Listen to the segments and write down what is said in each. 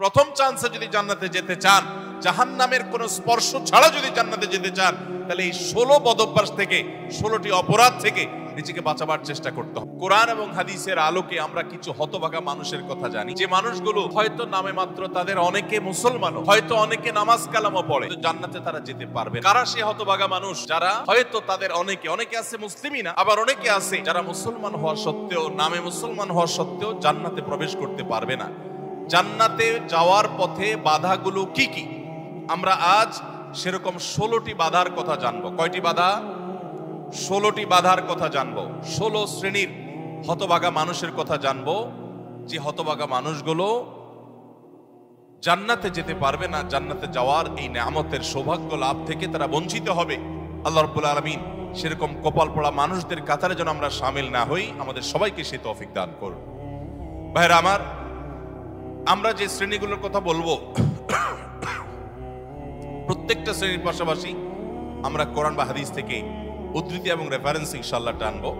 প্রথম চান্সে যদি জান্নাতে যেতে চান, জাহান্নামের কোন স্পর্শ ছাড়া যদি জান্নাতে যেতে চান, তাহলে এই 16 বদভ্যাস থেকে, 16টি অপরাধ থেকে নিজেকে বাঁচাবার চেষ্টা করতে হবে। কোরআন এবং হাদিসের আলোকে আমরা কিছু হতভাগা মানুষের কথা জানি, যে মানুষগুলো হয়তো নামে মাত্র, তাদের অনেকে মুসলমান, হয়তো অনেকে নামাজ কালামও পড়ে, কিন্তু জান্নাতে তারা যেতে পারবে না। কারা সে হতভাগা মানুষ? যারা হয়তো তাদের অনেকে আছে মুসলিমই না, আবার অনেকে আছে যারা মুসলমান হওয়া সত্ত্বেও, নামে মুসলমান হওয়া সত্ত্বেও জান্নাতে প্রবেশ করতে পারবে না। জান্নাতে যাওয়ার পথে বাধাগুলো কি কি, আমরা আজ সেরকম 16টি বাধার কথা জানবো। কয়টি বাধা? 16টি বাধার কথা জানবো। 16 শ্রেণীর হতভাগা মানুষের কথা জানবো, যে হতভাগা মানুষগুলো জান্নাতে যেতে পারবে না। জান্নাতে যাওয়ার এই নেয়ামতের সৌভাগ্য লাভ থেকে তারা বঞ্চিত হবে। আল্লাহ রাব্বুল আলামিন সেরকম কপাল পড়া মানুষদের কাতারে যেন আমরা শামিল না হই, আমাদের সবাইকে সে তৌফিক দান করুন। ভাইরা আমার, আমরা যে শ্রেণীগুলোর কথা বলবো, প্রত্যেকটা শ্রেণীর পাশাপাশি আমরা কোরআন বা হাদিস থেকে উদ্ধৃতি এবং রেফারেন্স ইনশাআল্লাহ টানবো।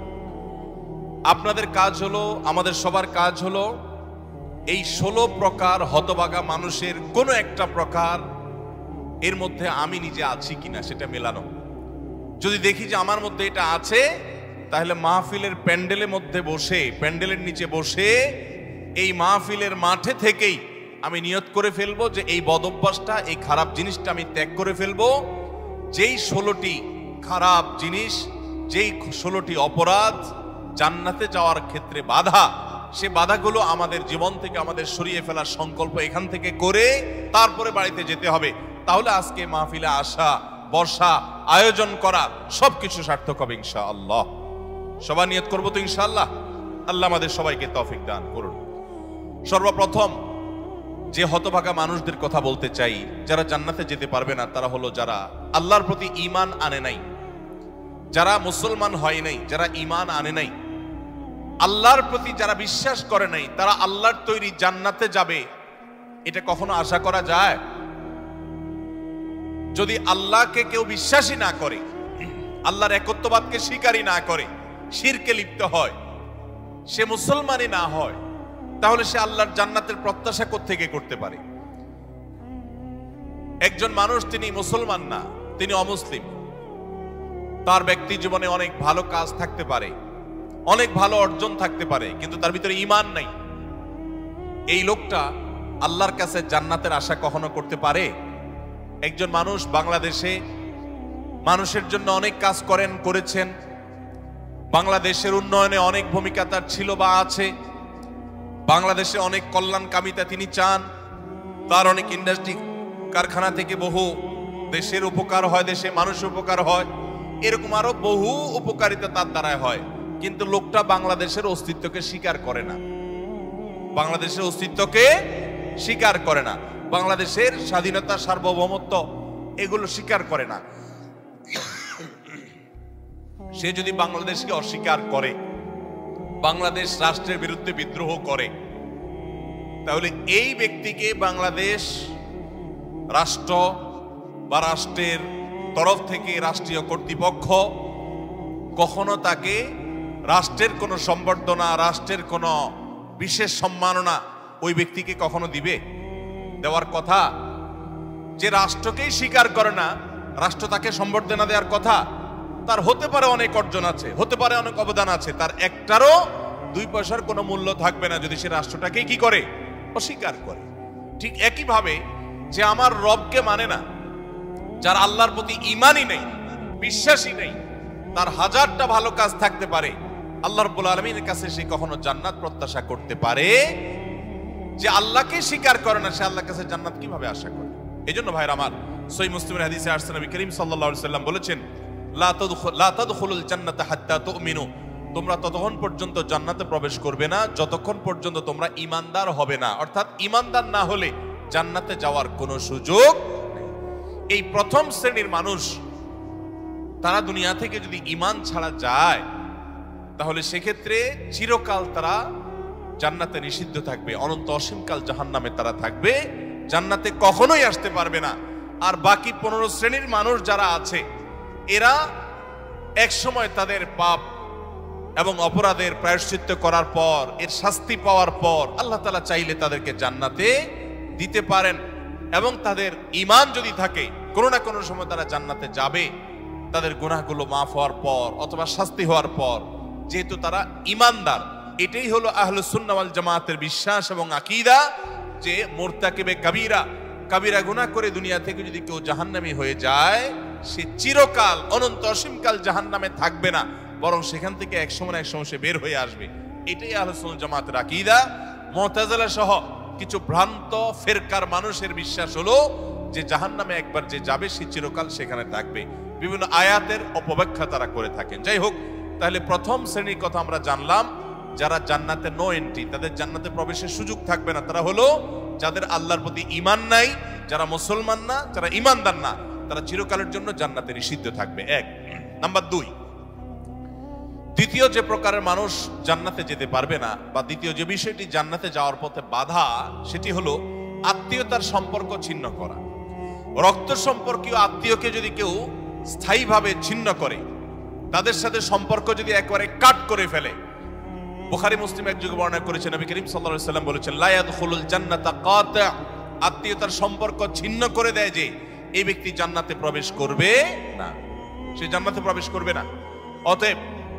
আপনাদের কাজ হলো, আমাদের সবার কাজ হলো, এই 16 প্রকার হতভাগা মানুষের কোনো একটা প্রকার এর মধ্যে আমি নিজে আছি কিনা সেটা মেলানো। যদি দেখি যে আমার মধ্যে এটা আছে, তাহলে মাহফিলের প্যান্ডেলের মধ্যে বসে, প্যান্ডেলের নিচে বসে এই মাহফিলের মাঠে থেকেই আমি নিয়ত করে ফেলবো যে এই বদভ্যাসটা, এই খারাপ জিনিসটা আমি ত্যাগ করে ফেলবো। যেই 16টি খারাপ জিনিস, যেই 16টি অপরাধ জান্নাতে যাওয়ার ক্ষেত্রে বাধা, সে বাধাগুলো আমাদের জীবন থেকে আমাদের সরিয়ে ফেলার সংকল্প এখান থেকে করে তারপরে বাড়িতে যেতে হবে। তাহলে আজকে মাহফিলে আসা, বর্ষা, আয়োজন করা সবকিছু সার্থক হবে ইনশাআল্লাহ। সবাই নিয়ত করবো তো ইনশাআল্লাহ। আল্লাহ আমাদের সবাইকে তৌফিক দান করুন। সর্বপ্রথম যে হতভাগা মানুষদের কথা বলতে চাই, যারা জান্নাতে যেতে পারবে না, তারা হলো যারা আল্লাহর প্রতি ঈমান আনে নাই, যারা মুসলমান হয় নাই, যারা ঈমান আনে নাই, আল্লাহর প্রতি যারা বিশ্বাস করে নাই, তারা আল্লাহর তৈরি জান্নাতে যাবে, এটা কখনো আশা করা যায়? যদি আল্লাহকে কেউ বিশ্বাসই না করে, আল্লাহর একত্ববাদকে স্বীকারই না করে, শিরকে লিপ্ত হয়, সে মুসলমানই না হয়, তাহলে সে আল্লাহর জান্নাতের প্রত্যাশা কোত্থেকে করতে পারে? একজন মানুষ, তিনি মুসলমান না, তিনি অমুসলিম, তার ব্যক্তি জীবনে অনেক ভালো কাজ থাকতে পারে, অনেক ভালো অর্জন থাকতে পারে, কিন্তু তার ভিতরে ঈমান নাই। এই লোকটা আল্লাহর কাছে জান্নাতের আশা কখনো করতে পারে? একজন মানুষ বাংলাদেশে মানুষের জন্য অনেক কাজ করেছেন, বাংলাদেশের উন্নয়নে অনেক ভূমিকা তার ছিল বা আছে, বাংলাদেশে অনেক কল্যাণকামিতা তিনি চান, তার অনেক ইন্ডাস্ট্রি কারখানা থেকে বহু দেশের উপকার হয়, দেশে মানুষের উপকার হয়, এরকম আরো বহু উপকারিতা তার দ্বারায় হয়, কিন্তু লোকটা বাংলাদেশের অস্তিত্বকে স্বীকার করে না, বাংলাদেশের অস্তিত্বকে স্বীকার করে না, বাংলাদেশের স্বাধীনতা, সার্বভৌমত্ব এগুলো স্বীকার করে না। সে যদি বাংলাদেশকে অস্বীকার করে, বাংলাদেশ রাষ্ট্রের বিরুদ্ধে বিদ্রোহ করে, তাহলে এই ব্যক্তিকে বাংলাদেশ রাষ্ট্র বা রাষ্ট্রের তরফ থেকে রাষ্ট্রীয় কর্তৃপক্ষ কখনো তাকে রাষ্ট্রের কোনো সম্বর্ধনা, রাষ্ট্রের কোনো বিশেষ সম্মাননা ওই ব্যক্তিকে কখনো দিবে? দেওয়ার কথা। যে রাষ্ট্রকেই স্বীকার করে না, রাষ্ট্র তাকে সম্বর্ধনা দেওয়ার কথা। তার হতে পারে অনেক অর্জন আছে, হতে পারে অনেক অবদান আছে, তার একটারও 2 পয়সার কোনো মূল্য থাকবে না যদি সে রাষ্ট্রটাকে কি করে? অস্বীকার করে। ঠিক একইভাবে যে আমার রবকে মানে না, যার আল্লাহর প্রতি ঈমানই নেই, বিশ্বাসই নেই, তার হাজারটা ভালো কাজ থাকতে পারে, আল্লাহ রাব্বুল আলামিনের কাছে সে কখনো জান্নাত প্রত্যাশা করতে পারে? যে আল্লাহকে স্বীকার করে না, সে আল্লাহর কাছে জান্নাত কিভাবে আশা করে? এজন্য ভাইরা আমার, সহিহ মুসলিমের হাদিসে আসছে, নবী করিম সাল্লাল্লাহু আলাইহি ওয়াসাল্লাম বলেছেন, লা তাদখুলুল জান্নাতা হাত্তা তুমিনু, তোমরা ততক্ষণ পর্যন্ত জান্নাতে প্রবেশ করবে না যতক্ষণ পর্যন্ত তোমরা ঈমানদার হবে না। অর্থাৎ ঈমানদার না হলে জান্নাতে যাওয়ার কোনো সুযোগ নেই। এই প্রথম শ্রেণীর মানুষ, তারা দুনিয়া থেকে যদি ঈমান ছাড়া যায়, তাহলে সেক্ষেত্রে চিরকাল তারা জান্নাতে নিষিদ্ধ থাকবে, অনন্ত অসীমকাল জাহান্নামে তারা থাকবে, জান্নাতে কখনোই আসতে পারবে না। আর বাকি 15 শ্রেণীর মানুষ যারা আছে, এরা এক সময় তাদের পাপ এবং অপরাধের প্রায়শ্চিত্ত করার পর, এর শাস্তি পাওয়ার পর আল্লাহ তাআলা চাইলে তাদেরকে জান্নাতে দিতে পারেন এবং তাদের ঈমান যদি থাকে, কোনো না কোনো সময় তারা জান্নাতে যাবে, তাদের গুনাহগুলো মাফ হওয়ার পর অথবা শাস্তি হওয়ার পর, যেহেতু তারা ঈমানদার। এটাই হলো আহলুস সুন্নাহ ওয়াল জামাতের বিশ্বাস এবং আকীদা, যে মুরতাকিবে কাবীরা, কাবীরা গুনাহ করে দুনিয়া থেকে যদি কেউ জাহান্নামী হয়ে যায়, সে চিরকাল অনন্ত অসীমকাল জাহান্নামে থাকবে না, বরং সেখান থেকে এক সময় না এক সময় সে বের হয়ে আসবে। এটাই আহলুস সুন্নাহ জামাতের আকীদা। মুতাজিলা সহ কিছু ভ্রান্ত ফেরকার মানুষের বিশ্বাস হলো যে জাহান্নামে একবার যে যাবে সে চিরকাল সেখানে থাকবে। বিভিন্ন আয়াতের অপব্যাখ্যা তারা করে থাকেন। যাই হোক, তাহলে প্রথম শ্রেণীর কথা আমরা জানলাম, যারা জান্নাতে নো এন্ট্রি, তাদের জান্নাতে প্রবেশের সুযোগ থাকবে না, তারা হলো যাদের আল্লাহর প্রতি ঈমান নাই, যারা মুসলমান না, যারা ঈমানদার না, তারা চিরকালের জন্য জান্নাতে নিষিদ্ধ থাকবে। এক নাম্বার। দ্বিতীয় যে প্রকারের মানুষ জান্নাতে যেতে পারবে না, বা দ্বিতীয় যে বিষয়টি জান্নাতে যাওয়ার পথে বাধা, সেটি হলো আত্মীয়তার সম্পর্ক ছিন্ন করা। রক্ত সম্পর্কীয় আত্মীয়কে যদি কেউ স্থায়ীভাবে ছিন্ন করে, তাদের সাথে সম্পর্ক যদি একবারে কাট করে ফেলে, বুখারী মুসলিম এক যুগে বর্ণনা করেছেন, নবী করিম সাল্লাল্লাহু আলাইহি ওয়াসাল্লাম বলেছেন, লা ইয়াদখুলুল জান্নাতা কাতি', আত্মীয়তার সম্পর্ক ছিন্ন করে দেয় যে, এই ব্যক্তি জান্নাতে প্রবেশ করবে না, সে জান্নাতে প্রবেশ করবে না। অতএব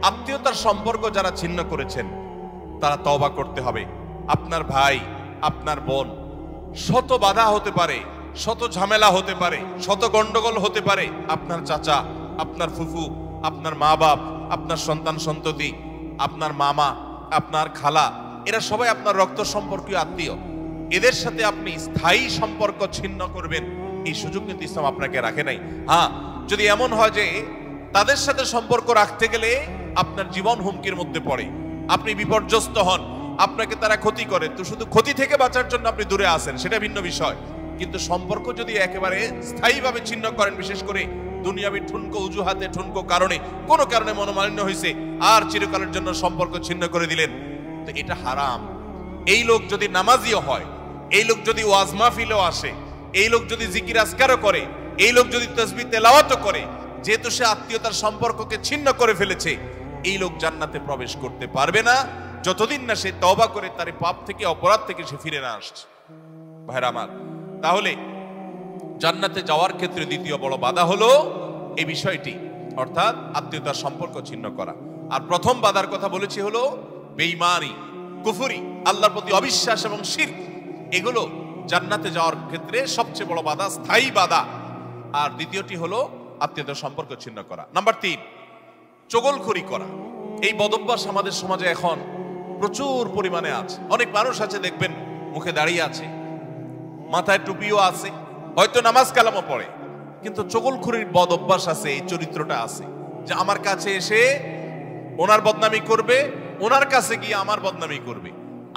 আত্মীয়তার সম্পর্ক যারা ছিন্ন করেছেন তারা তওবা করতে হবে। আপনার ভাই, আপনার বোন, শত বাধা হতে পারে, শত ঝামেলা হতে পারে, শত গন্ডগোল হতে পারে, আপনার চাচা, আপনার ফুফু, আপনার মা বাপ, আপনার সন্তান সন্ততি, আপনার মামা, আপনার খালা, এরা সবাই আপনার রক্ত সম্পর্কীয় আত্মীয়। এদের সাথে আপনি স্থায়ী সম্পর্ক ছিন্ন করবেন, এই সুযোগ কিন্তু ইসলাম আপনাকে রাখে নাই। হ্যাঁ, যদি এমন হয় যে তাদের সাথে সম্পর্ক রাখতে গেলে আপনার জীবন হুমকির মধ্যে পড়ে, আপনি বিপর্যস্ত হন, আপনাকে তারা ক্ষতি করে, তো শুধু ক্ষতি থেকে বাঁচার জন্য আপনি দূরে আসেন, সেটা ভিন্ন বিষয়। কিন্তু সম্পর্ক যদি একেবারে স্থায়ীভাবে ছিন্ন করেন, বিশেষ করে দুনিয়াবি ঠুনকো অজুহাতে, ঠুনকো কারণে, কোনো কারণে মনোমালিন্য হয়েছে, আর চিরকালের জন্য সম্পর্ক ছিন্ন করে দিলেন, তো এটা হারাম। এই লোক যদি নামাজিও হয়, এই লোক যদি ওয়াজ মাহফিলেও আসে, এই লোক যদি জিকির আজকারও করে, এই লোক যদি তাসবিহ তেলাওয়াতও করে, যেহেতু সে আত্মীয়তার সম্পর্ককে ছিন্ন করে ফেলেছে, এই লোক জান্নাতে প্রবেশ করতে পারবে না যতদিন না সে তওবা করে তার পাপ থেকে, অপরাধ থেকে সে ফিরে না আসছে। ভাইরা আমার, তাহলে জান্নাতে যাওয়ার ক্ষেত্রে দ্বিতীয় বড় বাধা হলো এই বিষয়টি, অর্থাৎ আত্মীয়তার সম্পর্ক ছিন্ন করা। আর প্রথম বাধার কথা বলেছি হলো বেঈমানি, কুফরি, আল্লাহর প্রতি অবিশ্বাস এবং শিরক। এগুলো জান্নাতে যাওয়ার ক্ষেত্রে সবচেয়ে বড় বাধা, স্থায়ী বাধা। আর দ্বিতীয়টি হলো আত্মীয়তার সম্পর্ক ছিন্ন করা। নাম্বার 3, চগলখড়ি করা। এই বদভ্যাস আমাদের সমাজে এখন প্রচুর পরিমাণে আছে। অনেক মানুষ আছে দেখবেন মুখে দাঁড়িয়ে আছে, মাথায় টুপিও আছে, হয়তো নামাজ কালামও পড়ে, কিন্তু চগলখড়ির বদভ্যাস আছে, এই চরিত্রটা আছে যে আমার কাছে এসে ওনার বদনামি করবে, ওনার কাছে গিয়ে আমার বদনামি করবে,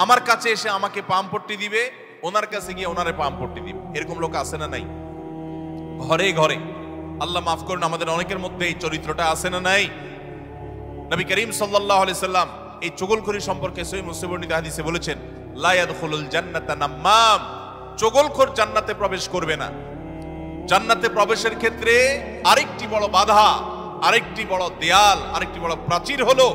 আমার কাছে এসে আমাকে পামপট্টি দিবে, ওনার কাছে গিয়ে ওনারে পামপট্টি দিবে। এরকম লোক আছে না নাই? ঘরে ঘরে, আল্লাহ মাফ করুন, আমাদের অনেকের মধ্যে এই চরিত্রটা আছে না নাই? নবী করিম সাল্লাল্লাহু আলাইহি সাল্লাম এই চগলখড়ি সম্পর্কে সহিহ মুসলিম বর্ণিত হাদিসে বলেছেন, লা ইয়াদখুলুল জান্নাতা নাম্মাম, চগলখড় জান্নাতে প্রবেশ করবে না। জান্নাতে প্রবেশের ক্ষেত্রে আরেকটি বড় বাধা, আরেকটি বড় দেয়াল, আরেকটি বড় প্রাচীর হলো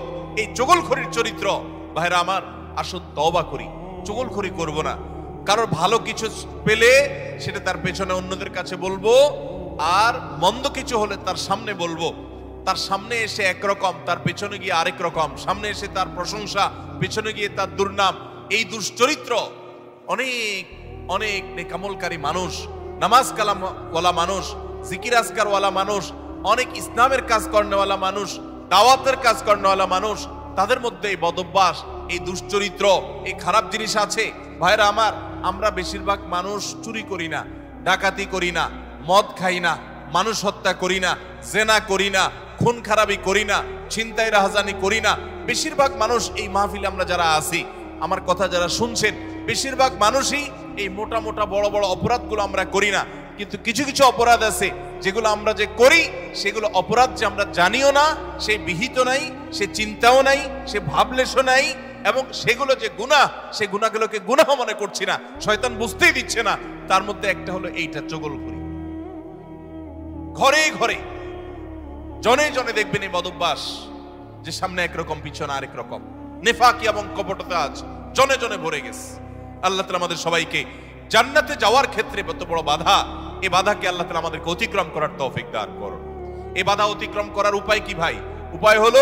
এই চগলখড়ির চরিত্র। ভাইরা আমার, আসুন তওবা করি, চগলখড়ি করব না। কারোর ভালো কিছু পেলে সেটা তার পেছনে অন্যদের কাছে বলবো, আর মন্দ কিছু হলে তার সামনে বলবো। তার সামনে এসে একরকম, তার পেছনে গিয়ে আরেক রকম, সামনে এসে তার প্রশংসা, পেছনে গিয়ে তার দুর্নাম। এই দুশ্চরিত্র অনেক অনেক নেকামলকারী মানুষ, নামাজ কালাম ওয়ালা মানুষ, জিকির আজকার ওয়ালা মানুষ, অনেক ইসলামের কাজ করেওয়ালা মানুষ, দাওয়াতের কাজ করেওয়ালা মানুষ, তাদের মধ্যে এই বদভ্যাস, এই দুশ্চরিত্র, এই খারাপ জিনিস আছে। ভাইরা আমার, আমরা বেশিরভাগ মানুষ চুরি করি না, ডাকাতি করি না, মদ খাই না, মানুষ হত্যা করি না, জেনা করি না, খুন খারাপি করি না, ছিনতাই রাহাজানি করি না। বেশিরভাগ মানুষ এই মাহফিলে আমরা যারা আছি, আমার কথা যারা শুনছেন, বেশিরভাগ মানুষই এই মোটা মোটা বড় বড় অপরাধগুলো আমরা করি না। কিন্তু কিছু কিছু অপরাধ আছে যেগুলো আমরা যে করি, সেগুলো অপরাধ যে আমরা জানিও না, সে বিহিত নাই, সে চিন্তাও নাই, সে ভাবলেশও নাই, এবং সেগুলো যে গুনাহ, সে গুনাহগুলোকে গুনাহ মনে করছি না, শয়তান বুঝতেই দিচ্ছে না। তার মধ্যে একটা হলো এইটা, চগলখড়ি। ঘরে ঘরে, জনে জনে দেখবেন এই বদভ্যাস, যে সামনে একরকম, পিছনে আরেক রকম, নেফাকি এবং কপটতা আজ জনে জনে ভরে গেছে। আল্লাহ তাআলা আমাদের সবাইকে জান্নাতে যাওয়ার ক্ষেত্রে কত বড় বাধা, এই বাধাকে আল্লাহ তাআলা আমাদেরকে অতিক্রম করার তৌফিক দান করুন। এই বাধা অতিক্রম করার উপায় কি ভাই? উপায় হলো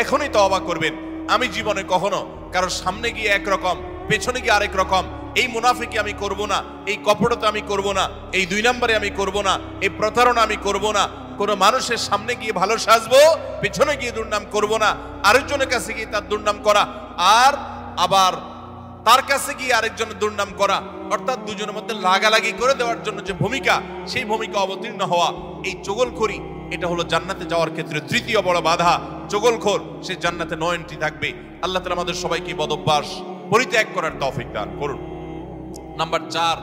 এখনই তওবা করবেন। আমি জীবনে কখনো কারোর সামনে গিয়ে একরকম, পেছনে গিয়ে আরেক রকম, এই মুনাফিকি আমি করব না, এই কপটতা আমি করব না, এই 2 নম্বরে আমি করব না, এই প্রতারণা আমি করব না। কোন মানুষের সামনে গিয়ে ভালো সাজবো, পেছনে গিয়ে দুর্নাম করব না, আরেকজনের কাছে গিয়ে তার দুর্নাম করা, আর আবার তার কাছে গিয়ে আরেকজনের দুর্নাম করা, অর্থাৎ দুজনের মধ্যে লাগালাগি করে দেওয়ার জন্য যে ভূমিকা, সেই ভূমিকা অবতীর্ণ হওয়া, এই চগলখড়ি, এটা হলো জান্নাতে যাওয়ার ক্ষেত্রে তৃতীয় বড় বাধা। চগলখোর সে জান্নাতে নো এন্ট্রি থাকবে। আল্লাহ তাআলা আমাদের সবাইকে বদঅভ্যাস পরিত্যাগ করার তৌফিক দান করুন। নাম্বার 4,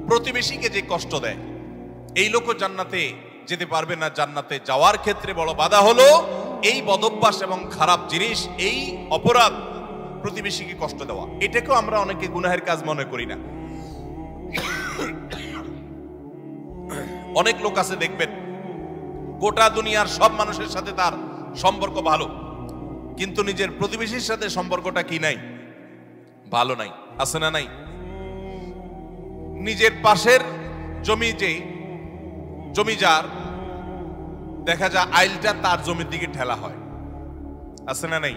প্রতিবেশীকে যে কষ্ট দেয়, এই লোকও জান্নাতে যেতে পারবে না। জান্নাতে যাওয়ার ক্ষেত্রে বড় বাধা হলো এই বদঅভ্যাস এবং খারাপ জিনিস, এই অপরাধ, প্রতিবেশীকে কষ্ট দেওয়া। এটাকেও আমরা অনেকে গুনাহের কাজ মনে করি না। অনেক লোক আছে দেখবেন, গোটা দুনিয়ার সব মানুষের সাথে তার সম্পর্ক ভালো, কিন্তু নিজের প্রতিবেশীর সাথে সম্পর্কটা কি নাই? ভালো নাই। আছে না নাই? নিজের পাশের জমিদার দেখা যায় আইলটা তার জমির দিকে ঠেলা হয়। আছে না নাই?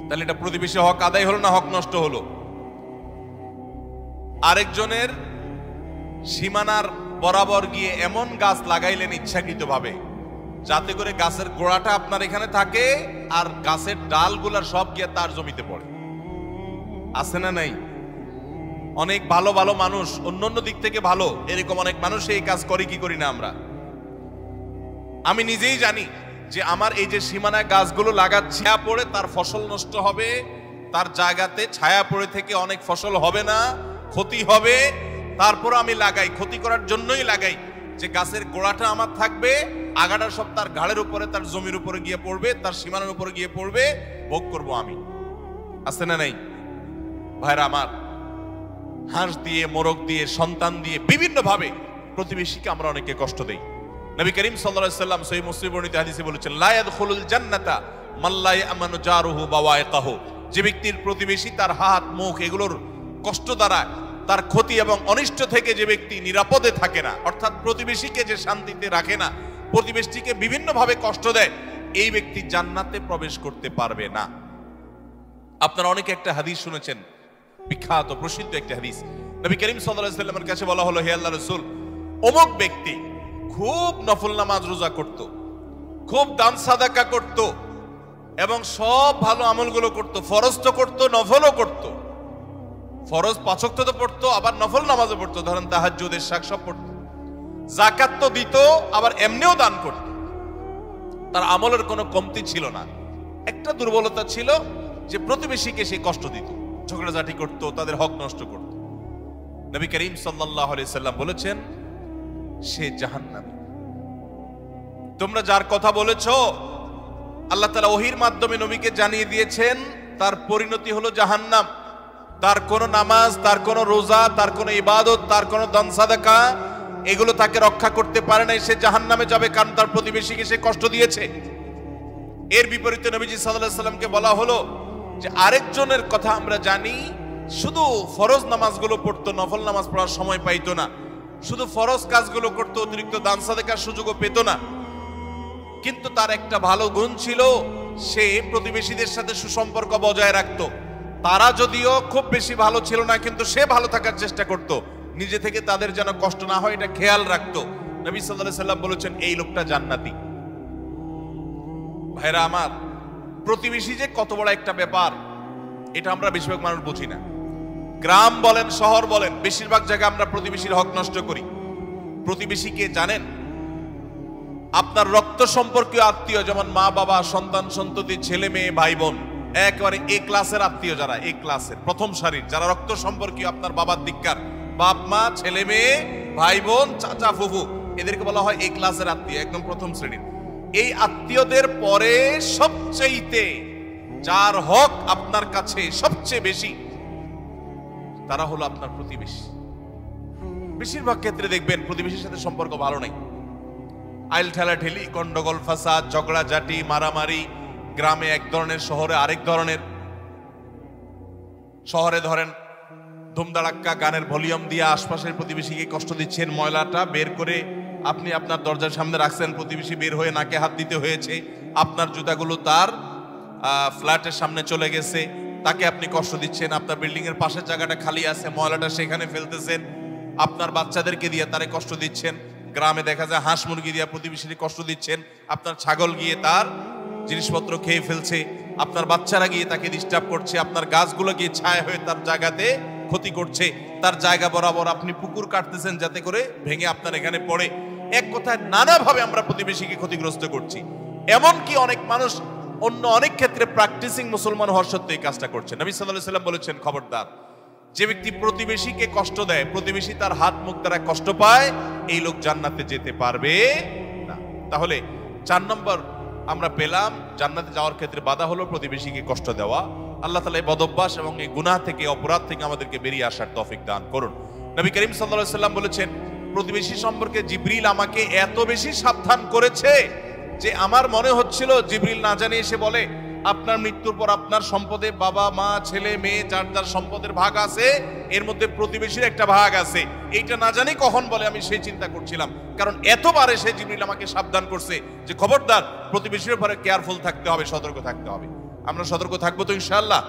তাহলে এটা প্রতিবেশী হক আদায় হলো না হক নষ্ট হলো? আরেকজনের সীমানার বরাবর গিয়ে এমন গাছ লাগাইলেন ইচ্ছাকৃতভাবে, যাতে করে গাছের গোড়াটা আপনার এখানে থাকে আর গাছের ডালগুলা সব গিয়ে তার জমিতে পড়ে। আছে না নাই? অনেক ভালো ভালো মানুষ, অন্যান্য দিক থেকে ভালো, এরকম অনেক মানুষ এই কাজ করে কি করি না আমরা? আমি নিজেই জানি যে আমার এই যে সীমানায় গাছগুলো লাগাচ্ছি, ছায়া পড়ে তার ফসল নষ্ট হবে, তার জায়গাতে ছায়া পড়ে থেকে অনেক ফসল হবে না, ক্ষতি হবে। তারপর আমি লাগাই, ক্ষতি করার জন্যই লাগাই, যে গাছের গোড়াটা আমার থাকবে, আগাটা সব তার ঘাড়ের উপরে, তার জমির উপরে গিয়ে পড়বে, তার সীমানার উপরে গিয়ে পড়বে, ভোগ করব আমি। আছে না নাই? ভাইরা আমার, হাঁস দিয়ে, মোরগ দিয়ে, সন্তান দিয়ে, বিভিন্ন ভাবে প্রতিবেশীকে আমরা অনেকে কষ্ট দেই। নবী করিম সাল্লাল্লাহু আলাইহি ওয়াসাল্লাম সহিহ মুসলিম বর্ণিত হাদিসে বলেছেন, লা ইয়াদখুলুল জান্নাতা মান লা ইয়ামানু জারুহু বাওয়াইকাহু। যে ব্যক্তির প্রতিবেশী তার হাত, মুখ এগুলোর কষ্ট দ্বারা, তার ক্ষতি এবং অনিষ্ট থেকে যে ব্যক্তি নিরাপদে থাকে না, অর্থাৎ প্রতিবেশীকে যে শান্তিতে রাখে না, প্রতিবেশীকে বিভিন্ন ভাবে কষ্ট দেয়, এই ব্যক্তি জান্নাতে প্রবেশ করতে পারবে না। আপনারা অনেকে একটা হাদিস শুনেছেন, বিখ্যাত প্রসিদ্ধ একটা হাদিস। নবী করিম সাল্লাল্লাহু আলাইহি ওয়াসাল্লামের কাছে বলা হলো, হে আল্লাহর রাসূল, অমুক ব্যক্তি খুব নফল নামাজ রোজা করত, খুব দান সাদাকা করত, এবং সব ভালো আমলগুলো করত, ফরজ তো করত, নফলও করত। ফরজ 5 ওয়াক্ত তো পড়তো, আবার নফল নামাজও পড়তো, ধরেন তাহাজ্জুদ, ইশরাক সব পড়তো, যাকাত তো দিত, আবার এমনিও দান করত। তার আমলের কোনো কমতি ছিল না। একটা দুর্বলতা ছিল যে প্রতিবেশীকে সে কষ্ট দিত, ঝগড়াঝাটি করত, তাদের হক নষ্ট করত। নবী করিম সাল্লাল্লাহু আলাইহি সাল্লাম বলেছেন, সে জাহান্নামী। তোমরা যার কথা বলেছো, আল্লাহ তাআলা ওহীর মাধ্যমে নবীকে জানিয়ে দিয়েছেন, তার পরিণতি হলো জাহান্নাম। তার কোনো নামাজ, তার কোনো রোজা, তার কোনো ইবাদত, তার কোনো দান সাদাকা, এগুলো তাকে রক্ষা করতে পারে নাই, সে জাহান্নামে যাবে, কারণ তার প্রতিবেশীকে সে কষ্ট দিয়েছে। এর বিপরীতে নবীজি সাল্লাল্লাহু আলাইহি সাল্লামকে বলা হলো যে আরেকজনের কথা আমরা জানি, শুধু ফরজ নামাজগুলো পড়তো, নফল নামাজ পড়ার সময় পাইতো না, শুধু ফরজ কাজগুলো করতো, অতিরিক্ত দান সাদাকার সুযোগও পেত না, কিন্তু তার একটা ভালো গুণ ছিল, সে প্রতিবেশীদের সাথে সুসম্পর্ক বজায় রাখতো। তারা যদিও খুব বেশি ভালো ছিল না, কিন্তু সে ভালো থাকার চেষ্টা করত, নিজে থেকে তাদের যেন কষ্ট না হয় এটা খেয়াল রাখতো। নবী সাল্লাল্লাহু আলাইহি সাল্লাম বলেছেন, এই লোকটা জান্নাতি। ভাইরা আমার, প্রতিবেশী যে কত বড় একটা ব্যাপার, এটা আমরা বেশিরভাগ মানুষ বুঝি না। গ্রাম বলেন, শহর বলেন, বেশিরভাগ জায়গায় আমরা প্রতিবেশীর হক নষ্ট করি। প্রতিবেশীকে জানেন? আপনার রক্ত সম্পর্কীয় আত্মীয়, যেমন মা বাবা, সন্তান সন্ততি, ছেলে মেয়ে, ভাই বোন, একেবারে এ ক্লাসের আত্মীয়, যারা এ ক্লাসের প্রথম সারির, যারা রক্ত সম্পর্কীয়, আপনার বাবার দিককার, বাপ মা, ছেলে মেয়ে, ভাই বোন, চাচা ফুফু, এদেরকে বলা হয় এ ক্লাসের আত্মীয়, একদম প্রথম শ্রেণীর। এই আত্মীয়দের পরে সবচেয়ে যার হক আপনার কাছে সবচেয়ে বেশি, তারা হলো আপনার প্রতিবেশী। বেশিরভাগ ক্ষেত্রে দেখবেন প্রতিবেশীর সাথে সম্পর্ক ভালো নাই, আইল ঠেলাঠেলি, গন্ডগোল, ফাসাদ, ঝগড়াঝাটি, মারামারি, গ্রামে এক ধরনের, শহরে আরেক ধরনের। শহরে ধরেন ধুমধাড়াক্কা গানের ভলিউম দিয়ে আশপাশের প্রতিবেশীকে কষ্ট দিচ্ছেন, ময়লাটা বের করে আপনি আপনার দরজার সামনে রাখছেন, প্রতিবেশী বের হয়ে নাকে হাত দিতে হয়েছে, আপনার জুতাগুলো তার ফ্ল্যাটের সামনে চলে গেছে, তাকে আপনি কষ্ট দিচ্ছেন, আপনার বিল্ডিং এর পাশের জায়গাটা খালি আছে, ময়লাটা সেখানে ফেলতেছেন, আপনার বাচ্চাদেরকে দিয়ে তারে কষ্ট দিচ্ছেন, গ্রামে দেখা যায় হাঁস মুরগি দিয়ে প্রতিবেশীকে কষ্ট দিচ্ছেন, আপনার ছাগল গিয়ে তার জিনিসপত্র খেয়ে ফেলছে, আপনার বাচ্চারা গিয়ে তাকে ডিস্টার্ব করছে, আপনার গাছগুলো গিয়ে ছায়া হয়ে তার জায়গাতে ক্ষতি করছে, তার জায়গা বরাবর আপনি পুকুর কাটতেছেন যাতে করে ভেঙে আপনার এখানে পড়ে। এক কথায় নানাভাবে আমরা প্রতিবেশীকে ক্ষতিগ্রস্ত করছি। এমনকি অনেক মানুষ অন্য অনেক ক্ষেত্রে প্র্যাকটিসিং মুসলমান হওয়ার সত্ত্বেও এই কাজটা করছে। নবী সাল্লাল্লাহু আলাইহি সাল্লাম বলেছেন, খবরদার, যে ব্যক্তি প্রতিবেশীকে কষ্ট দেয়, প্রতিবেশী তার হাত মুখ দ্বারা কষ্ট পায়, এই লোক জান্নাতে যেতে পারবে না। তাহলে 4 নম্বর আমরা পেলাম, জান্নাতে যাওয়ার ক্ষেত্রে বাধা হলো প্রতিবেশীকে কষ্ট দেওয়া। আল্লাহ তাআলা এই বদঅভ্যাস এবং এই গুনাহ থেকে, অপরাধ থেকে আমাদেরকে বেরিয়ে আসার তৌফিক দান করুন। নবী করিম সাল্লাল্লাহু আলাইহি সাল্লাম বলেছেন, প্রতিবেশী সম্পর্কে জিবরিল আমাকে এত বেশি সাবধান করেছে যে আমার মনে হচ্ছিল জিবরিল না জানি এসে বলে, আপনার মৃত্যুর পর আপনার সম্পদে বাবা মা ছেলে মেয়ে যার যার সম্পদের ভাগ আছে, এর মধ্যে প্রতিবেশীর একটা ভাগ আছে, এইটা না জানি কখন বলে আমি সেই চিন্তা করছিলাম। কারণ এতবারে সে জিবরিল আমাকে সাবধান করছে যে খবরদার, প্রতিবেশীর ব্যাপারে কেয়ারফুল থাকতে হবে, সতর্ক থাকতে হবে। আমরা সতর্ক থাকবো তো ইনশাআল্লাহ।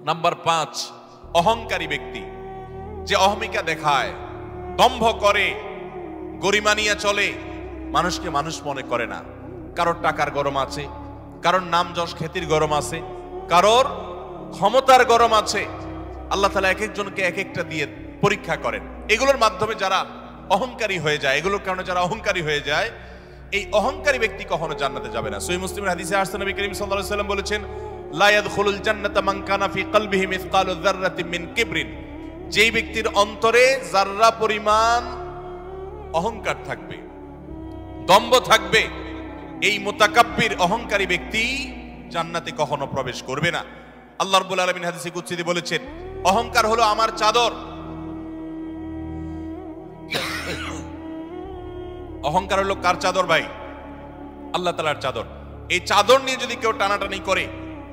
নাম্বার 5, অহংকারী ব্যক্তি, যে অহমিকা দেখায়, দম্ভ করে, গরিমা নিয়ে চলে, মানুষকে মানুষ মনে করে না। কারোর টাকার গরম আছে, কারোর নাম যশ খ্যাতির গরম আছে, কারোর ক্ষমতার গরম আছে। আল্লাহ তাআলা এক একজনকে এক একটা দিয়ে পরীক্ষা করেন। এগুলোর মাধ্যমে যারা অহংকারী হয়ে যায়, এগুলোর কারণে যারা অহংকারী হয়ে যায়, এই অহংকারী ব্যক্তি কখনো জান্নাতে যাবে না। সহিহ মুসলিমের হাদিসে আসছে, নবী করিম সাল্লাল্লাহু আলাইহি ওয়াসাল্লাম বলেছেন, লা ইয়াদখুলুল জান্নাতা মান কানা ফি কলবিহি মিসকালু যাররাতিন মিন কিবরিন, যেই ব্যক্তির অন্তরে যাররা পরিমাণ অহংকার থাকবে, দম্ভ থাকবে, এই মুতাকাব্বির অহংকারী ব্যক্তি জান্নাতে কখনো প্রবেশ করবে না। আল্লাহ রাব্বুল আলামিন হাদিসে কুদসিতে বলেছেন, অহংকার হলো আমার চাদর। অহংকার হলো কার চাদর ভাই? আল্লাহ তাআলার চাদর। এই চাদর নিয়ে যদি কেউ টানাটানি করে,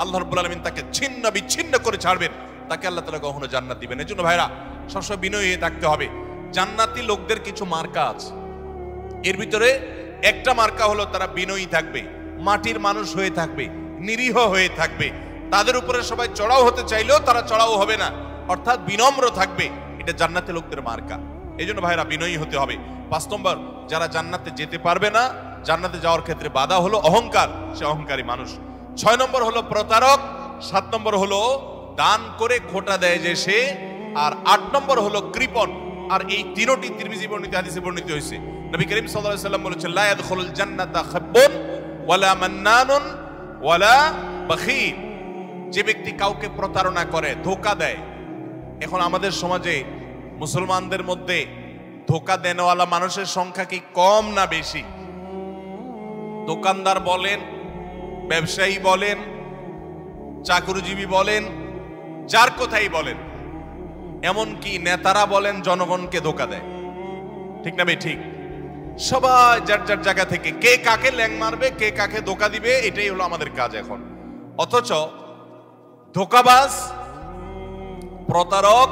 আল্লাহ রাব্বুল আলামিন তাকে ছিন্ন বিচ্ছিন্ন করে ছাড়বেন, তাকে আল্লাহ তাআলা কখনো জান্নাত দিবেন। এজন্য ভাইরা সবসময় বিনয়ী হয়ে থাকতে হবে। জান্নাতি লোকদের কিছু মার্কা আছে, এর ভিতরে একটা মার্কা হলো তারা বিনয়ী থাকবে, মাটির মানুষ হয়ে থাকবে, নিরীহ হয়ে থাকবে, তাদের উপরে সবাই চড়াও হতে চাইলেও তারা চড়াও হবে না, অর্থাৎ বিনম্র থাকবে। এটা জান্নাতি লোকদের মার্কা। এই জন্য ভাইরা বিনয়ী হতে হবে। 5 নম্বর, যারা জান্নাতে যেতে পারবে না, জান্নাতে যাওয়ার ক্ষেত্রে বাধা হলো অহংকার, সে অহংকারী মানুষ। 6 নম্বর হলো প্রতারক, 7 নম্বর হলো দান করে খোটা দেয় যে সে, আর 8 নম্বর হলো কৃপণ। আর এই তিনটি তিরমিজি বর্ণিত হাদিসে বর্ণিত হয়েছে। নবী করিম সাল্লাল্লাহু আলাইহি ওয়াসাল্লাম বলেছেন, লা ইয়াদখুলুল জান্নাতা খাব্বুন ওয়ালা মান্নানুন ওয়ালা বাখীল, যে ব্যক্তি কাউকে প্রতারণা করে, ধোঁকা দেয়। এখন আমাদের সমাজে মুসলমানদের মধ্যে ধোঁকা দেনওয়ালা মানুষের সংখ্যা কি কম না বেশি? দোকানদার বলেন, ব্যবসায়ী বলেন, চাকরিজীবী বলেন, যার কথাই বলেন, এমনকি নেতারা বলেন, জনগণকে ধোঁকা দেয়। ঠিক না ভাই? ঠিক। সবাই যার যার জায়গা থেকে কে কাকে ল্যাং মারবে, কে কাকে ধোঁকা দিবে, এটাই হলো আমাদের কাজ এখন। অথচ ধোঁকাবাজ, প্রতারক,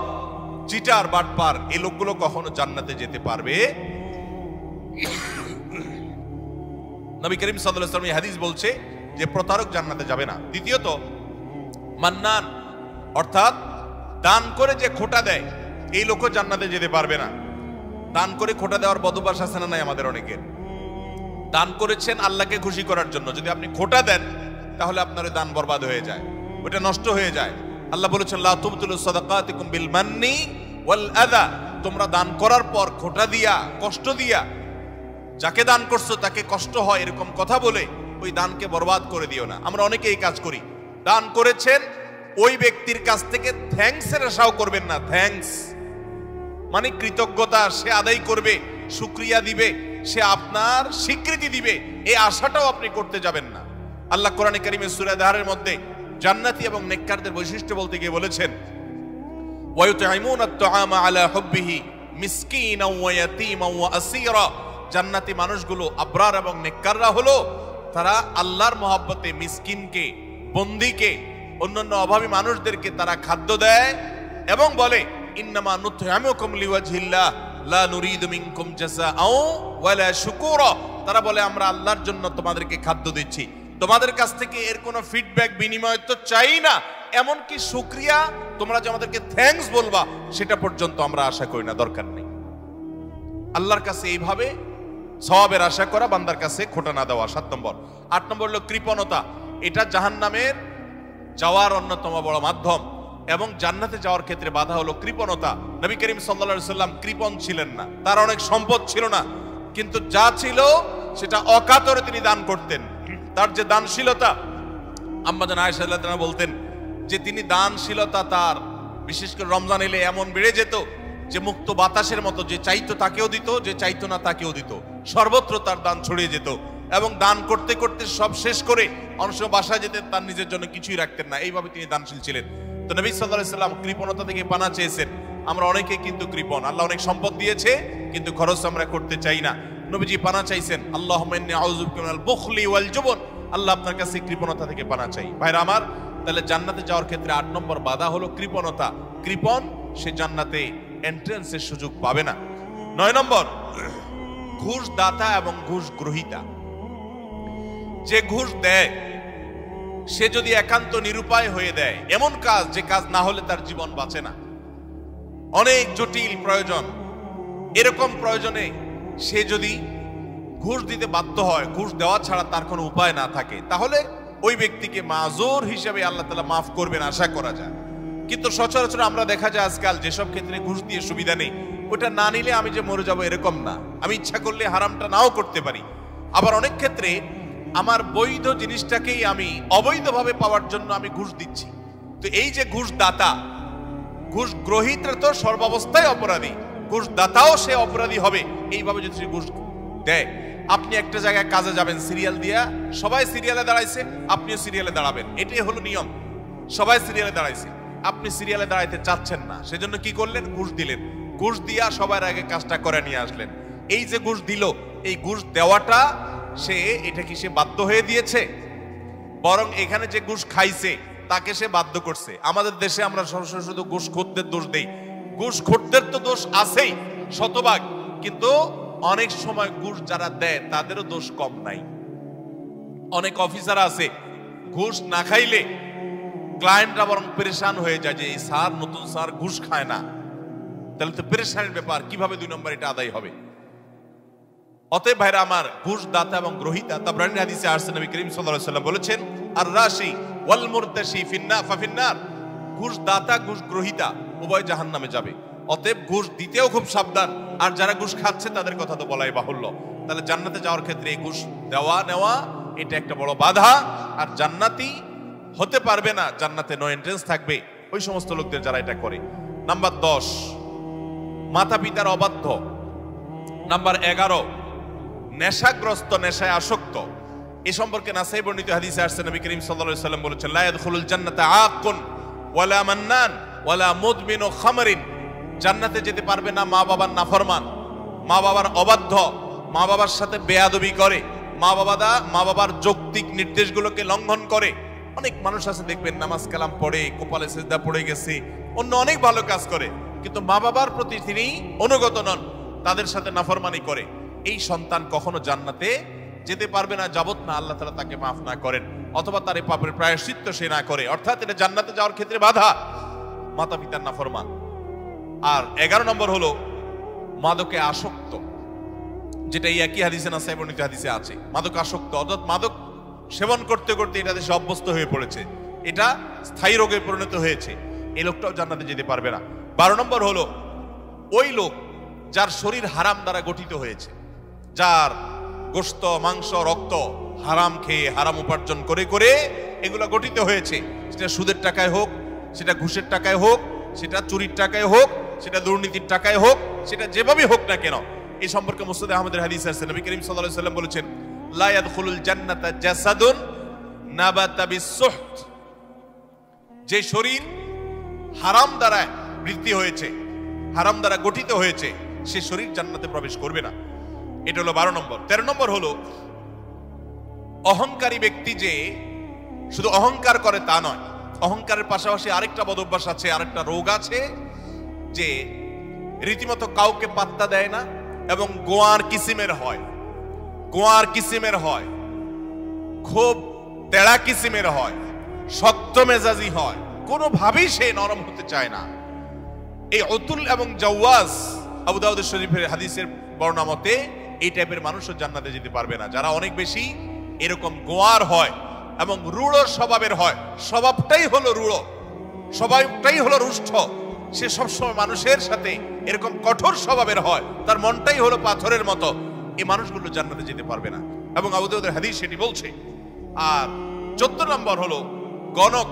চিটার, বাটপার, এই লোকগুলো কখনো জান্নাতে যেতে পারবে। নবী করিম সাল্লাল্লাহু আলাইহি ওয়াসাল্লাম এই হাদিস বলছে যে প্রতারক জান্নাতে যাবে না। দ্বিতীয়ত, মান্নান, অর্থাৎ দান করে যে খোটা দেয়, এই লোকও জান্নাতে যেতে পারবে না। দান করে খোটা দেওয়ার বদভ্যাস আছে না নাই আমাদের অনেকের? দান করেছেন আল্লাহকে খুশি করার জন্য, যদি আপনি খোটা দেন তাহলে আপনার দান বরবাদ হয়ে যায়, ওটা নষ্ট হয়ে যায়। আল্লাহ বলেছেন, লা তুবতিলু সাদাকাতিকুম বিল মান্নি ওয়াল আযা, তোমরা দান করার পর খোটা দিয়া, কষ্ট দিয়া, যাকে দান করছো তাকে কষ্ট হয় এরকম কথা বলে ওই দানকে বরবাদ করে দিও না। আমরা অনেকে এই কাজ করি। দান করেছেন, ওই ব্যক্তির কাছ থেকে থ্যাঙ্কসের আশাও করবেন না। থ্যাঙ্কস মানে কৃতজ্ঞতা, সে আদায় করবে, শুকরিয়া দিবে, সে আপনার স্বীকৃতি দিবে, এই আশাটাও আপনি করতে যাবেন না। আল্লাহ কোরআনে কারীমে সূরা দাহরের মধ্যে জান্নাতি এবং নেককারদের বৈশিষ্ট্য বলতে গিয়ে বলেছেন, ওয়ায়ুতঈমুনা আত-তাআমা আলা হুব্বিহি মিসকিনাও ওয়া ইয়াতীমান ওয়া আসীরা, জান্নাতি মানুষগুলো, আবরার এবং নেককাররা হলো তারা আল্লাহর মহব্বতে মিসকিনকে, বন্দীকে, অন্যান্য অভাবী মানুষদেরকে তারা খাদ্য দেয়, এবং বলে ইন্নামা নুতইমুকুম লিওয়াজহিল্লাহ লা নুরিদু মিনকুম জাযাআও ওয়ালা শুকুরা। তারা বলে আমরা আল্লাহর জন্য তোমাদেরকে খাদ্য দিচ্ছি, তোমাদের কাছ থেকে এর কোনো ফিডব্যাক বিনিময় তো চাই না, এমনকি শুকরিয়া তোমরা যে আমাদেরকে থ্যাঙ্কস বলবা সেটা পর্যন্ত আমরা আশা করি না, দরকার নেই। আল্লাহর কাছে এইভাবে সওয়াবের আশা করা, বান্দার কাছে খোটা না দেওয়া 7 নম্বর। 8 নম্বর হলো কৃপণতা। এটা জাহান্নামের যাওয়ার অন্যতম বড় মাধ্যম এবং জান্নাতে যাওয়ার ক্ষেত্রে বাধা হলো কৃপণতা। নবী করিম সাল্লাল্লাহু আলাইহি সাল্লাম কৃপণ ছিলেন না, তার অনেক সম্পদ ছিল না, কিন্তু যা ছিল সেটা অকাতরে তিনি দান করতেন। তার যে দানশীলতা, আম্মা জান আয়েশা রাদিয়াল্লাহু আনহা বলতেন যে তিনি দানশীলতা তার বিশেষ করে রমজান এলে এমন বেড়ে যেত যে মুক্ত বাতাসের মতো, যে চাইতো তাকেও দিত, যে চাইতো না তাকেও দিত, সর্বত্র তার দান ছড়িয়ে যেত। এবং দান করতে করতে সব শেষ করে অনেক সময় বাসায় যেতেন, তার নিজের জন্য কিছুই রাখতেন না, এইভাবে তিনি দানশীল ছিলেন। তো নবী সাল্লাল্লাহু আলাইহি সাল্লাম কৃপণতা থেকে পানা চেয়েছেন। আমরা অনেকে কিন্তু কৃপণ, আল্লাহ অনেক সম্পদ দিয়েছে কিন্তু খরচ আমরা করতে চাই না। নবীজি পানা চাইছেন, আল্লাহুম্মা ইন্নী আউযু বিকা মিনাল বুখলি ওয়াল জুবন, আল্লাহ আপনার কাছে কৃপণতা থেকে পানা চাই। ভাইরা আমার, তাহলে জান্নাতে যাওয়ার ক্ষেত্রে 8 নম্বর বাধা হলো কৃপণতা। কৃপণ সে জান্নাতে এন্ট্রান্সের সুযোগ পাবে না। 9 নম্বর, ঘুষ দাতা এবং ঘুষ গ্রহীতা। যে ঘুষ দেয় সে যদি একান্ত নিরুপায় হয়ে দেয়, এমন কাজ যে কাজ না হলে তার জীবন বাঁচে না, অনেক জটিল প্রয়োজন, এরকম প্রয়োজনে সে যদি ঘুষ দিতে বাধ্য হয়, ঘুষ দেওয়া ছাড়া তার কোনো উপায় না থাকে, তাহলে ওই ব্যক্তিকে মাযুর হিসেবে আল্লাহ তাআলা মাফ করবেন আশা করা যায়। কিন্তু সচরাচর আমরা দেখা যায় আজকাল যেসব ক্ষেত্রে ঘুষ দিয়ে সুবিধা নেই, ওটা না নিলে আমি যে মরে যাব এরকম না, আমি ইচ্ছা করলে হারামটা নাও করতে পারি। আবার অনেক ক্ষেত্রে আমার বৈধ জিনিসটাকেই আমি অবৈধভাবে পাওয়ার জন্য আমি ঘুষ দিচ্ছি। তো এই যে ঘুষ দাতা, ঘুষ গ্রহীতা তো সর্বাবস্থায় অপরাধী, ঘুষ দাতাও সে অপরাধী হবে এইভাবে যদি সে ঘুষ দেয়। আপনি একটা জায়গায় কাজে যাবেন, সিরিয়াল দিয়া, সবাই সিরিয়ালে দাঁড়াইছে, আপনিও সিরিয়ালে দাঁড়াবেন, এটাই হলো নিয়ম। সবাই সিরিয়ালে দাঁড়াইছে, আপনি সিরিয়ালে দাঁড়াইতে চাচ্ছেন না, সেজন্য কি করলেন? ঘুষ দিলেন। ঘুষ দিয়া সবার আগে কাজটা করে নিয়ে আসলেন। এই যে ঘুষ দিল, এই ঘুষ দেওয়াটা সে, এটা কি সে বাধ্য হয়ে দিয়েছে? বরং এখানে যে ঘুষ খাইছে তাকে সে বাধ্য করছে। আমাদের দেশে আমরা সরাসরি শুধু ঘুষখোরদের দোষ দেই। ঘুষখোরদের তো দোষ আছেই শতভাগ, কিন্তু অনেক সময় ঘুষ যারা দেয় তাদেরও দোষ কম নাই। অনেক অফিসার আছে ঘুষ না খাইলে ক্লায়েন্টরা বরং পেরেশান হয়ে যায় যে এই স্যার, নতুন স্যার ঘুষ খায় না, তাহলে তো পেরেশানের ব্যাপার, কিভাবে 2 নম্বর এটা আদায় হবে। অতএব ভাইরা আমার, ঘুষ দাতা এবং গ্রহীতা, তাবরানী হাদিসে আসছে নবী করিম সাল্লাল্লাহু আলাইহি ওয়াসাল্লাম বলেছেন, আর রাশি ওয়াল মুরতাশি ফিন্নার, ঘুষ দাতা ঘুষ গ্রহীতা উভয় জাহান্নামে যাবে। অতএব ঘুষ দিতেও খুব সাবধান, আর যারা ঘুষ খাচ্ছে তাদের কথা তো বলাই বাহুল্য। তাহলে জান্নাতে যাওয়ার ক্ষেত্রে এই ঘুষ দেওয়া নেওয়া এটা একটা বড় বাধা। আর জান্নাতি হতে পারবে না, জান্নাতে নো এন্ট্রান্স থাকবে ওই সমস্ত লোকদের যারা এটা করে। নাম্বার 10, মাতা পিতার অবাধ্য। নাম্বার 11, নেশাগ্রস্ত, নেশায় আসক্ত। এই সম্পর্কে নাসাই বর্ণিত হাদিসে আসছে নবী করিম সাল্লাল্লাহু আলাইহি ওয়াসাল্লাম বলেছেন, লা ইয়াদখুলুল জান্নাতা আকুন ওয়ালা মান্নান ওয়ালা মুদমিনু খামরিন। জান্নাতে যেতে পারবে না মা বাবার নাফরমান, মা বাবার অবাধ্য, মা বাবার সাথে বেয়াদবি করে, মা বাবার যৌক্তিক নির্দেশগুলোকে লঙ্ঘন করে। অনেক মানুষ আছে দেখবেন নামাজ কালাম পড়ে, কপালে সিজদা পড়ে গেছে, অন্য অনেক ভালো কাজ করে, কিন্তু মা বাবার প্রতি তিনি অনুগত নন, তাদের সাথে নাফরমানি করে। এই সন্তান কখনো জান্নাতে যেতে পারবে না যাবত না আল্লাহ তাআলা তাকে মাফ না করেন, অথবা তার এই পাপের প্রায়শ্চিত্ত সে না করে। অর্থাৎ এটা জান্নাতে যাওয়ার ক্ষেত্রে বাধা, মাতা পিতার নাফরমান। আর 11 নম্বর হলো মাদকে আসক্ত, যেটা এই একই হাদিসে নাসাই বর্ণিত হাদিসে আছে। মাদক আসক্ত অর্থাৎ মাদক সেবন করতে করতে এটা দেশে অভ্যস্ত হয়ে পড়েছে, এটা স্থায়ী রোগে পরিণত হয়েছে, এই লোকটাও জান্নাতে যেতে পারবে না। 12 নম্বর হলো ওই লোক যার শরীর হারাম দ্বারা গঠিত হয়েছে, যার গোশত, মাংস, রক্ত হারাম খেয়ে, হারাম উপার্জন করে করে এগুলো গঠিত হয়েছে। সেটা সুদের টাকায় হোক, সেটা ঘুষের টাকায় হোক, সেটা চুরির টাকায় হোক, সেটা দুর্নীতির টাকায় হোক, সেটা যেভাবে হোক না কেন। এই সম্পর্কে মুসনাদ আহমদের হাদিস আছে, নবী করিম সাল্লাল্লাহু আলাইহি ওয়াসাল্লাম বলেছেন, লা ইয়াদখুলুল জান্নাতা জাসাদুন নাবাতা বিসসুহত। যে শরীর হারাম দ্বারা বৃদ্ধি হয়েছে, হারাম দ্বারা গঠিত হয়েছে, সে শরীর জান্নাতে প্রবেশ করবে না। এটা হলো 12 নম্বর। 13 নম্বর হলো অহংকারী ব্যক্তি, যে শুধু অহংকার করে তা নয়, অহংকারের পাশাপাশি আরেকটা বদ অভ্যাস আছে, আরেকটা রোগ আছে, যে রীতিমতো কাউকে পাত্তা দেয় না এবং গোয়ার কিসিমের হয়, গোয়ার কিসিমের হয়, খুব তেড়া কিসিমের হয়, শক্ত মেজাজি হয়, কোনোভাবেই সে নরম হতে চায় না। এই উতুল এবং জাওয়াজ আবু দাউদ শরীফের হাদিসের বর্ণনা মতে এই টাইপের মানুষও জান্নাতে যেতে পারবে না, যারা অনেক বেশি এরকম গোয়ার হয় এবং রূঢ় স্বভাবের হয়। স্বভাবটাই হলো রূঢ়, স্বভাবটাই হলো রুষ্ট, সে সবসময় মানুষের সাথে এরকম কঠোর স্বভাবের হয়, তার মনটাই হলো পাথরের মতো। এই মানুষগুলো জান্নাতে যেতে পারবে না এবং আবু দাউদের হাদিস সেটি বলছে। আর 14 নম্বর হলো গণক,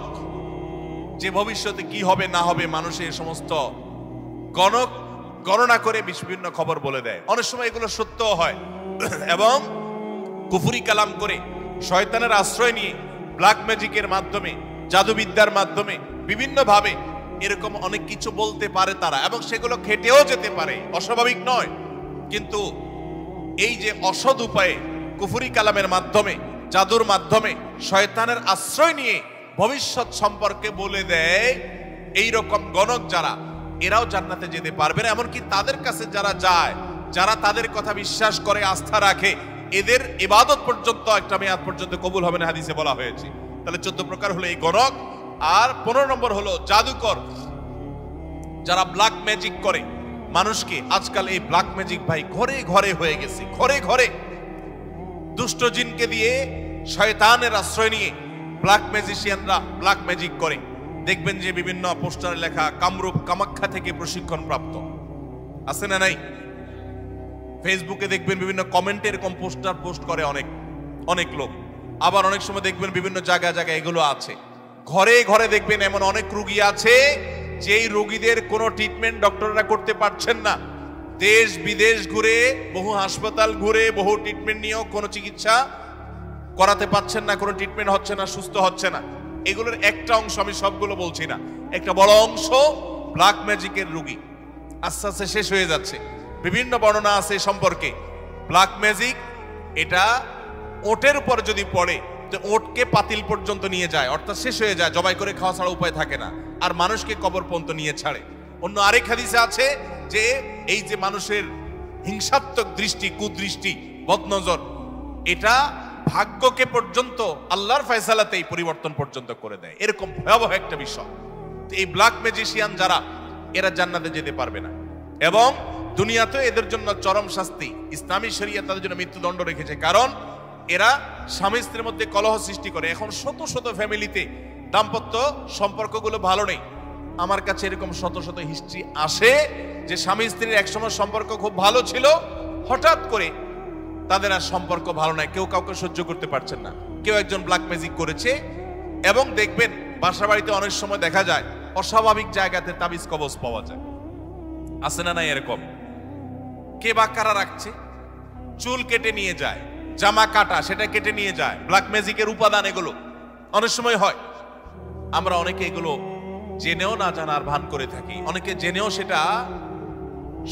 যে ভবিষ্যতে কি হবে না হবে মানুষের সমস্ত গণক গণনা করে বিভিন্ন খবর বলে দেয়। অনেক সময় এগুলো সত্য হয় এবং কুফরি কালাম করে শয়তানের আশ্রয় নিয়ে ব্ল্যাক ম্যাজিকের মাধ্যমে, জাদুবিদ্যার মাধ্যমে বিভিন্ন ভাবে এরকম অনেক কিছু বলতে পারে তারা, এবং সেগুলো খেটেও যেতে পারে, অস্বাভাবিক নয়। কিন্তু এই যে অসৎ উপায়ে কুফরি কালামের মাধ্যমে, জাদুর মাধ্যমে শয়তানের আশ্রয় নিয়ে ভবিষ্যৎ সম্পর্কে বলে দেয়, এই রকম গণক যারা, এরাও জান্নাতে যেতে পারবে না। এমনকি তাদের কাছে যারা যায়, যারা তাদের কথা বিশ্বাস করে, আস্থা রাখে, এদের ইবাদত পর্যন্ত একটা মেয়াদ পর্যন্ত কবুল হবে না, হাদিসে বলা হয়েছে। তাহলে 14 প্রকার হলো এই গণক। আর 15 নম্বর হলো জাদুকর, যারা ব্ল্যাক ম্যাজিক করে মানুষকে। আজকাল এই ব্ল্যাক ম্যাজিক ভাই ঘরে ঘরে হয়ে গেছে, ঘরে ঘরে দুষ্ট জিনকে দিয়ে শয়তানের আশ্রয় নিয়ে ব্ল্যাক ম্যাজিশিয়ানরা ব্ল্যাক ম্যাজিক করে। দেখবেন যে বিভিন্ন পোস্টারে লেখা কামরূপ কামাখ্যা থেকে প্রশিক্ষণ প্রাপ্ত, আছে না নাই? ফেসবুকে দেখবেন বিভিন্ন কমেন্টে এরকম পোস্টার পোস্ট করে অনেক অনেক লোক। আবার অনেক সময় দেখবেন বিভিন্ন জায়গায় জায়গায় এগুলো আছে। ঘরে ঘরে দেখবেন এমন অনেক রোগী আছে যেই রোগীদের কোনো ট্রিটমেন্ট ডক্টররা করতে পারছেন না। দেশ বিদেশ ঘুরে, বহু হাসপাতাল ঘুরে, বহু ট্রিটমেন্ট নিয়েও কোনো চিকিৎসা করাতে পারছেন না, কোনো ট্রিটমেন্ট হচ্ছে না, সুস্থ হচ্ছে না। এগুলোর একটা অংশ, আমি সবগুলো বলছি না, একটা বড় অংশ ব্ল্যাক ম্যাজিকের রোগী। আস্তে আস্তে শেষ হয়ে যাচ্ছে। বিভিন্ন বর্ণনা আছে সম্পর্কে। ব্ল্যাক ম্যাজিক এটা ওটের উপর যদি পড়ে তো ওটকে পাতিল পর্যন্ত নিয়ে যায়, অর্থাৎ শেষ হয়ে যায়, জবাই করে খাওয়া ছাড়া উপায় থাকে না, আর মানুষকে কবর পর্যন্ত নিয়ে ছাড়ে। অন্য আরেক হাদিসে আছে যে এই যে মানুষের হিংসাত্মক দৃষ্টি, কুদৃষ্টি, বদনজর, এটা ভাগ্যকে পর্যন্ত আল্লাহর ফয়সালাতেই পরিবর্তন পর্যন্ত করে দেয়। এরকম ভয়াবহ একটা বিষয়। এই ব্ল্যাক ম্যাজিশিয়ান যারা, এরা জান্নাতে যেতে পারবে না এবং দুনিয়াতে এদের জন্য চরম শাস্তি। ইসলামী শরিয়া তাদের জন্য মৃত্যুদণ্ড রেখেছে, কারণ এরা স্বামী স্ত্রীর মধ্যে কলহ সৃষ্টি করে। এখন শত শত ফ্যামিলিতে দাম্পত্য সম্পর্কগুলো ভালো নেই। আমার কাছে এরকম শত শত হিস্ট্রি আসে যে স্বামী স্ত্রীর একসময় সম্পর্ক খুব ভালো ছিল, হঠাৎ করে তাদের আর সম্পর্ক ভালো নাই, কেউ কাউকে সহ্য করতে পারছেন না, কেউ একজন ব্ল্যাক ম্যাজিক করেছে। এবং দেখবেন বাসা বাড়িতে অনেক সময় দেখা যায় অস্বাভাবিক জায়গাতে তাবিজ কবজ পাওয়া যায়, আছে না নাই? এরকম কে বা কারা রাখছে, চুল কেটে নিয়ে যায়, জামা কাটা সেটা কেটে নিয়ে যায়, ব্ল্যাক ম্যাজিকের উপাদান এগুলো অনেক সময় হয়। আমরা অনেকে এগুলো জেনেও না জানার ভান করে থাকি, অনেকে জেনেও সেটা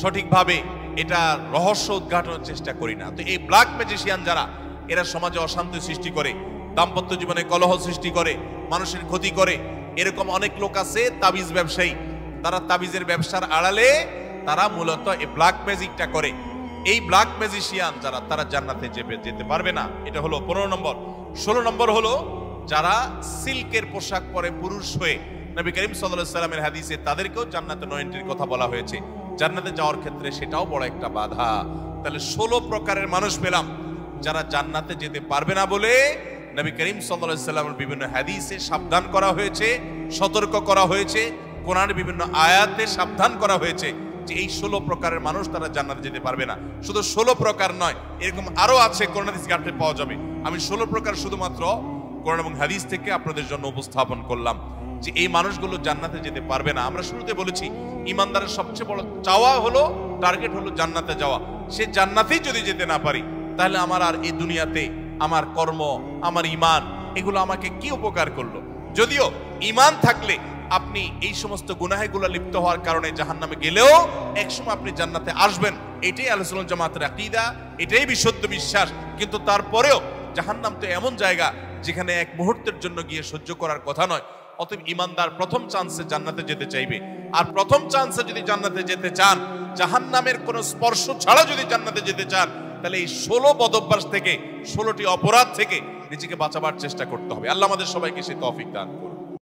সঠিকভাবে এটা রহস্য উদ্ঘাটনের চেষ্টা করি না। তো এই ব্ল্যাক ম্যাজিশিয়ান যারা, এরা সমাজে অশান্তি সৃষ্টি করে, দাম্পত্য জীবনে কলহ সৃষ্টি করে, মানুষের ক্ষতি করে। এরকম অনেক লোক আছে তাবিজ ব্যবসায়ী, তারা তাবিজের ব্যবসার আড়ালে তারা মূলত এই ব্ল্যাক ম্যাজিকটা করে। এই ব্ল্যাক ম্যাজিশিয়ান যারা, তারা জান্নাতে যেতে পারবে না। এটা হলো 15 নম্বর। 16 নম্বর হলো যারা সিল্কের পোশাক পরে পুরুষ হয়ে, নবী করিম সাল্লাল্লাহু আলাইহি ওয়াসাল্লামের হাদিসে তাদেরকেও জান্নাতে নো এন্ট্রির কথা বলা হয়েছে। জান্নাতে যাওয়ার ক্ষেত্রে সেটাও বড় একটা বাধা। তাহলে 16 প্রকারের মানুষ পেলাম যারা জান্নাতে যেতে পারবে না বলে নবী করিম সাল্লাল্লাহু আলাইহি ওয়াসাল্লামের বিভিন্ন হাদিসে সাবধান করা হয়েছে, সতর্ক করা হয়েছে, কোরআনের বিভিন্ন আয়াতে সাবধান করা হয়েছে যে এই 16 প্রকারের মানুষ তারা জান্নাতে যেতে পারবে না। শুধু 16 প্রকার নয়, এরকম আরো আছে, কোরআন হাদিস ঘাটলে পাওয়া যাবে। আমি 16 প্রকার শুধুমাত্র কোরআন এবং হাদিস থেকে আপনাদের জন্য উপস্থাপন করলাম যে এই মানুষগুলো জান্নাতে যেতে পারবে না। আমরা শুরুতে বলেছি ইমানদারের সবচেয়ে বড় চাওয়া হলো, টার্গেট হলো জান্নাতে যাওয়া। সে জান্নাতেই যদি যেতে না পারি, তাহলে আমার আর এই দুনিয়াতে আমার কর্ম, আমার ঈমান, এগুলো আমাকে কি উপকার করলো? যদিও ঈমান থাকলে আপনি এই সমস্ত গুনাহগুলো লিপ্ত হওয়ার কারণে জাহান্নামে গেলেও একসময় আপনি জান্নাতে আসবেন, এটাই আহলে সুন্নাত জামাতের আকীদা, এটাই বিশুদ্ধ বিশ্বাস। কিন্তু তারপরেও জাহান্নাম তো এমন জায়গা যেখানে এক মুহূর্তের জন্য গিয়ে সহ্য করার কথা নয়। অতএব ইমানদার প্রথম চান্সে জান্নাতে যেতে চাইবে। আর প্রথম চান্সে যদি জান্নাতে যেতে চান, জাহান্নামের কোন স্পর্শ ছাড়া যদি জান্নাতে যেতে চান, তাহলে এই 16 বদভ্যাস থেকে, 16টি অপরাধ থেকে নিজেকে বাঁচাবার চেষ্টা করতে হবে। আল্লাহ আমাদের সবাইকে সেই তৌফিক দান করুন।